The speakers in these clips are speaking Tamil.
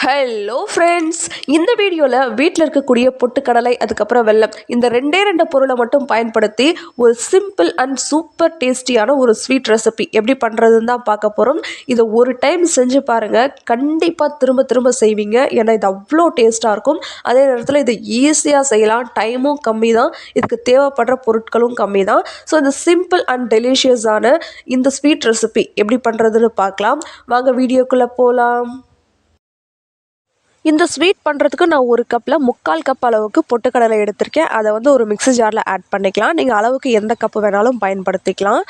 ஹலோ ஃப்ரெண்ட்ஸ், இந்த வீடியோவில் வீட்டில் இருக்கக்கூடிய பொட்டுக்கடலை அதுக்கப்புறம் வெல்லம் இந்த ரெண்டு பொருளை மட்டும் பயன்படுத்தி ஒரு சிம்பிள் அண்ட் சூப்பர் டேஸ்டியான ஒரு ஸ்வீட் ரெசிபி எப்படி பண்ணுறதுன்னு தான் பார்க்க போகிறோம். இதை ஒரு டைம் செஞ்சு பாருங்கள், கண்டிப்பாக திரும்ப திரும்ப செய்வீங்க. ஏன்னா இது அவ்வளோ டேஸ்ட்டாக இருக்கும். அதே நேரத்தில் இது ஈஸியாக செய்யலாம், டைமும் கம்மி தான், இதுக்கு தேவைப்படுற பொருட்களும் கம்மி தான். ஸோ இந்த சிம்பிள் அண்ட் டெலிஷியஸான இந்த ஸ்வீட் ரெசிபி எப்படி பண்ணுறதுன்னு பார்க்கலாம். வாங்க வீடியோக்குள்ளே போகலாம். இந்த ஸ்வீட் பண்ணுறதுக்கு நான் ஒரு கப்பில் 3/4 கப் அளவுக்கு பொட்டுக்கடலை எடுத்திருக்கேன். அதை ஒரு மிக்ஸி ஜாரில் ஆட் பண்ணிக்கலாம். நீங்கள் அளவுக்கு எந்த கப்பு வேணாலும் பயன்படுத்திக்கலாம்.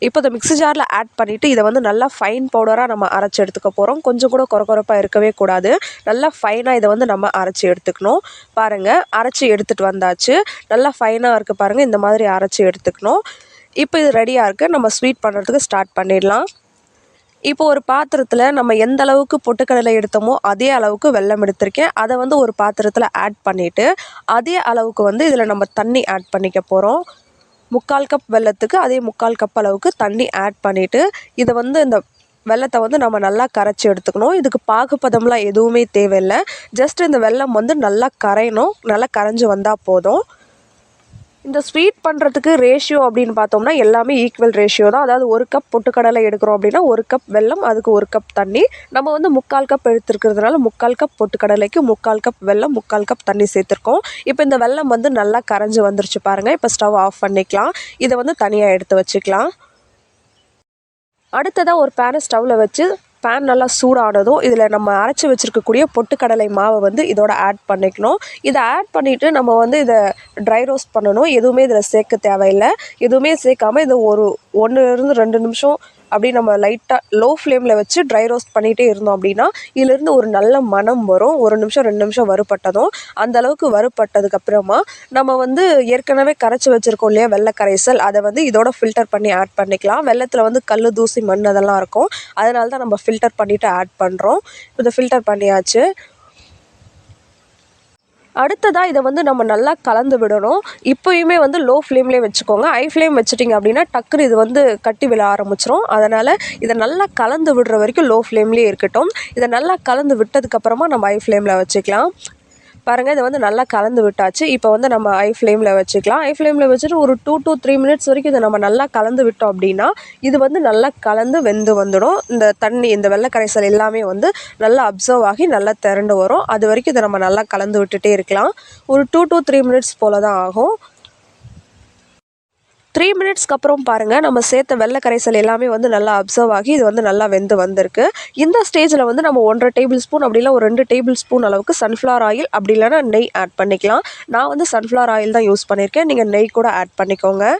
இப்போ இந்த மிக்ஸி ஜாரில் ஆட் பண்ணிவிட்டு இதை நல்லா ஃபைன் பவுடராக நம்ம அரைச்சி எடுத்துக்க போகிறோம். கொஞ்சம் கூட கொரப்பாக இருக்கவே கூடாது. நல்லா ஃபைனாக இதை நம்ம அரைச்சி எடுத்துக்கணும். பாருங்கள், அரைச்சி எடுத்துகிட்டு வந்தாச்சு. நல்லா ஃபைனாக இருக்குது பாருங்கள், இந்த மாதிரி அரைச்சி எடுத்துக்கணும். இப்போ இது ரெடியாக இருக்குது. நம்ம ஸ்வீட் பண்ணுறதுக்கு ஸ்டார்ட் பண்ணிடலாம். இப்போ ஒரு பாத்திரத்தில் நம்ம எந்த அளவுக்கு பொட்டுக்கடலை எடுத்தோமோ அதே அளவுக்கு வெல்லம் எடுத்திருக்கேன். அதை ஒரு பாத்திரத்தில் ஆட் பண்ணிவிட்டு அதே அளவுக்கு இதில் நம்ம தண்ணி ஆட் பண்ணிக்க போகிறோம். 3/4 கப் வெல்லத்துக்கு அதே 3/4 கப் அளவுக்கு தண்ணி ஆட் பண்ணிவிட்டு இதை இந்த வெல்லத்தை நம்ம நல்லா கரைச்சி எடுத்துக்கணும். இதுக்கு பாகுபதம்லாம் எதுவுமே தேவையில்லை. ஜஸ்ட் இந்த வெல்லம் நல்லா கரையணும். நல்லா கரைஞ்சி வந்தால் போதும். இந்த ஸ்வீட் பண்ணுறதுக்கு ரேஷியோ அப்படின்னு பார்த்தோம்னா எல்லாமே ஈக்குவல் ரேஷியோ தான். அதாவது ஒரு கப் பொட்டுக்கடலை எடுக்கிறோம் அப்படின்னா 1 கப் வெல்லம், அதுக்கு 1 கப் தண்ணி. நம்ம 3/4 கப் எடுத்துருக்கிறதுனால 3/4 கப் பொட்டுக்கடலைக்கு 3/4 கப் வெல்லம், 3/4 கப் தண்ணி சேர்த்துருக்கோம். இப்போ இந்த வெல்லம் நல்லா கரைஞ்சி வந்துருச்சு பாருங்கள். இப்போ ஸ்டவ் ஆஃப் பண்ணிக்கலாம். இதை தனியாக எடுத்து வச்சுக்கலாம். அடுத்ததாக ஒரு பேனை ஸ்டவ்வில் வச்சு பேன் நல்லா சூடானதும் இதில் நம்ம அரைச்சி வச்சுருக்கக்கூடிய பொட்டுக்கடலை மாவை இதோட ஆட் பண்ணிக்கணும். இதை ஆட் பண்ணிவிட்டு நம்ம இதை ட்ரை ரோஸ்ட் பண்ணணும். எதுவுமே இதில் சேர்க்க தேவையில்லை. எதுவுமே சேர்க்காமல் இது 1-2 நிமிஷம் அப்படி நம்ம லைட்டாக லோ ஃப்ளேமில் வச்சு ட்ரை ரோஸ்ட் பண்ணிகிட்டே இருந்தோம் அப்படின்னா இதிலிருந்து ஒரு நல்ல மணம் வரும். 1 நிமிஷம் 2 நிமிஷம் வறுபட்டதும் அந்தளவுக்கு வறுபட்டதுக்கப்புறமா நம்ம ஏற்கனவே கரைச்சி வச்சுருக்கோம் இல்லையா வெள்ளை கரைசல், அதை இதோட ஃபில்டர் பண்ணி ஆட் பண்ணிக்கலாம். வெள்ளத்தில் கல், தூசி, மண் அதெல்லாம் இருக்கும். அதனால தான் நம்ம ஃபில்டர் பண்ணிவிட்டு ஆட் பண்ணுறோம். இதை ஃபில்டர் பண்ணியாச்சு. அடுத்ததாக இதை நம்ம நல்லா கலந்து விடணும். இப்போயுமே லோ ஃப்ளேம்லேயே வச்சுக்கோங்க. ஹை ஃப்ளேம் வச்சுட்டிங்க அப்படின்னா டக்குன்னு இது கட்டி விழ ஆரம்பிச்சிரும். அதனால் இதை நல்லா கலந்து விடுற வரைக்கும் லோ ஃப்ளேம்லேயே இருக்கட்டும். இதை நல்லா கலந்து விட்டதுக்கப்புறமா நம்ம ஹை ஃப்ளேமில் வச்சுக்கலாம். பாருங்கள், இதை நல்லா கலந்து விட்டாச்சு. இப்போ நம்ம ஹை ஃப்ளேமில் வச்சுக்கலாம். ஹை ஃப்ளேமில் வச்சுட்டு ஒரு 2 to 3 மினிட்ஸ் வரைக்கும் இதை நம்ம நல்லா கலந்து விட்டோம் அப்படின்னா இது நல்லா கலந்து வெந்து வந்துடும். இந்த தண்ணி, இந்த வெள்ளை கரைசல் எல்லாமே நல்லா அப்சர்வ் ஆகி நல்லா திரண்டு வரும். அது வரைக்கும் இதை நம்ம நல்லா கலந்து விட்டுட்டே இருக்கலாம். ஒரு 2 to 3 மினிட்ஸ் போல் தான் ஆகும். 3 மினிட்ஸ்க்கு அப்புறம் பாருங்கள், நம்ம சேர்த்த வெள்ளை கரைசல் எல்லாமே நல்லா அப்சர்வ் ஆகி இது நல்லா வெந்து வந்திருக்கு. இந்த ஸ்டேஜில் நம்ம 1.5 டேபிள் ஸ்பூன் அப்படி இல்லை ஒரு 2 டேபிள் ஸ்பூன் அளவுக்கு சன்ஃப்ளவர் ஆயில் அப்படி இல்லைன்னா நெய் ஆட் பண்ணிக்கலாம். நான் சன்ஃப்ளவர் ஆயில் தான் யூஸ் பண்ணியிருக்கேன். நீங்கள் நெய் கூட ஆட் பண்ணிக்கோங்க.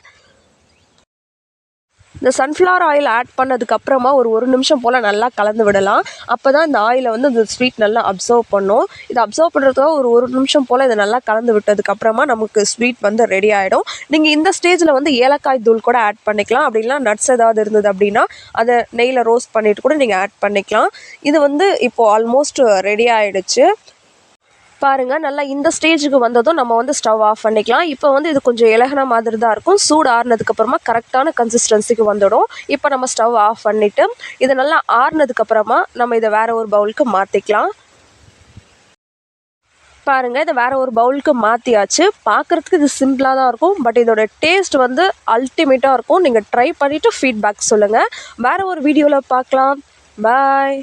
இந்த சன்ஃப்ளவர் ஆயில் ஆட் பண்ணதுக்கப்புறமா ஒரு நிமிஷம் போல் நல்லா கலந்து விடலாம். அப்போ தான் இந்த ஆயிலை இந்த ஸ்வீட் நல்லா அப்சர்வ் பண்ணும். இதை அப்சர்வ் பண்ணுறதுக்காக ஒரு நிமிஷம் போல் இதை நல்லா கலந்து விட்டதுக்கப்புறமா நமக்கு ஸ்வீட் ரெடி ஆகிடும். நீங்கள் இந்த ஸ்டேஜில் ஏலக்காய் தூள் கூட ஆட் பண்ணிக்கலாம். அப்படின்னா நட்ஸ் ஏதாவது இருந்தது அப்படின்னா அதை நெய்யில் ரோஸ்ட் பண்ணிவிட்டு கூட நீங்கள் ஆட் பண்ணிக்கலாம். இது இப்போது ஆல்மோஸ்ட் ரெடி ஆகிடுச்சு. பாருங்கள், நல்லா இந்த ஸ்டேஜுக்கு வந்ததும் நம்ம ஸ்டவ் ஆஃப் பண்ணிக்கலாம். இப்போ இது கொஞ்சம் இலகுன மாதிரி தான் இருக்கும். சூடு ஆறுனதுக்கப்புறமா கரெக்டான கன்சிஸ்டன்சிக்கு வந்துடும். இப்போ நம்ம ஸ்டவ் ஆஃப் பண்ணிவிட்டு இதை நல்லா ஆறுனதுக்கப்புறமா நம்ம இதை வேறு ஒரு பவுலுக்கு மாற்றிக்கலாம். பாருங்கள், இதை வேறு ஒரு பவுலுக்கு மாற்றியாச்சு. பார்க்குறதுக்கு இது சிம்பிளாக தான் இருக்கும். பட் இதோட டேஸ்ட் அல்டிமேட்டாக இருக்கும். நீங்கள் ட்ரை பண்ணிவிட்டு ஃபீட்பேக் சொல்லுங்கள். வேறு ஒரு வீடியோவில் பார்க்கலாம். பாய்.